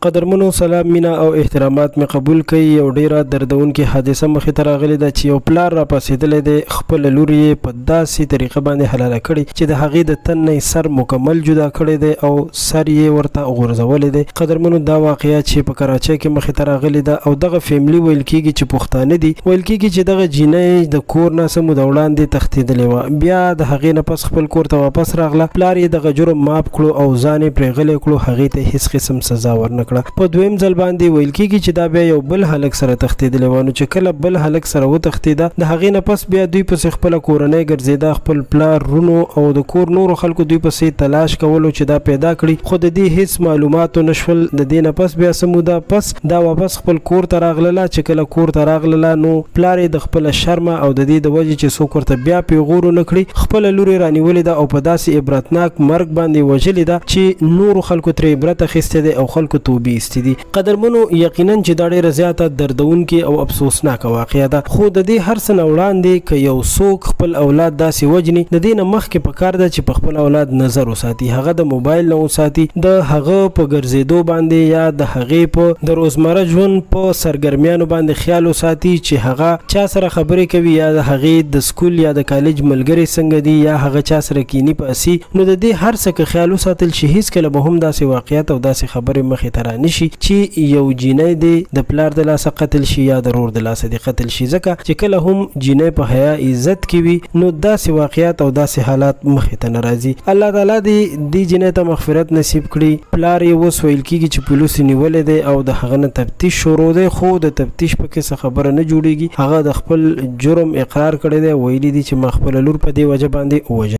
قدرمنو سلام مینا او احترامات می قبول کړئ. یو ډیره دردونکې حادثه مخې ته راغلې ده چې یو پلار را پاسېدلی دی، خپل لور یې په داسې طریقه باندې حلاله کړې چې د هغې د تن نه سر مکمل جدا کړی دی او سر یې ورته غورځولی دی. قدرمنو دا واقعه چې په کراچۍ کې مخې ته راغلې ده او دغه فیملی ویل کېږي چې پښتانه دي، ویل کېږي چې دغه جینۍ د کور نه څه موده وړاندې تښتېدلې وه، بیا د هغې نه پس خپل کور ته واپس راغله. پلار یې دغه جرم معاف کړو او ځان یې پرې غلی کړو، هغې ته هېڅ قسم سزا ورنه په دویم ځل باندې ویل کېږي چې دا بیا یو بل هلک سره تښتېدلی و. نو چې کله بل هلک سره وتښتېده د هغې نه پس بیا دوی پسې خپله کورنۍ ګرځېده، خپل پلار رونو او د کور نورو خلکو دوی پسې تلاش کولو چې دا پیدا کړي، خو د دې هېڅ معلوماتو نه شول. د دې نه پس بیا څه موده پس دا واپس خپل کور ته راغلله. چې کله کور ته راغلله نو پلار یې د خپله شرمه او د دې د وجې چې څوک ورته بیا پیغور ونه کړي خپله لور یې رانیولې ده او په داسې عبرتناک مرګ باندې وژلې ده چې نورو خلکو ترې عبرت اخیستی دی او خلکو توبې ایستې دي. قدرمنو یقینا چې دا ډیره زیاته دردونکې او افسوسناکه واقعه ده، خو د دې هر څه نه وړاندې که یو څوک خپل اولاد داسې وجني، د دې نه مخکې پکار ده چې په خپل اولاد نظر وساتي، هغه د موبایل نه وساتي، د هغه په ګرځېدو باندې یا د هغې په د روزمره ژوند په سرګرمیانو باندې خیال وساتي چې هغه چا سره خبرې کوي یا د هغې د سکول یا د کالج ملګري څنګه دي یا هغه چا سره کینی پاسي. نو د دې هر څه که خیال وساتل شي هیڅکله به هم داسې واقعیت او داسې خبرې مخې ته رانشي چې یو جینۍ دی د پلار د لاسه قتل شي یا د رور د لاسه دی قتل شي. ځکه چې کله هم جینۍ په حیا عزت کې وي نو داسې واقعیات او داسې حالات مخې ته نه راځي. الله تعالی دې جینۍ ته مغفرت نصیب کړي. پلار یې اوس ویل کېږي چې پولیسو نیولی دی او د هغه نه تفتیش شروع دی، خو د تفتیش پکې څه خبره نه جوړېږي. هغه د خپل جرم اقرار کړی دی، ویلي دي چې ما خپله لور په دې وجه باندې ووژله.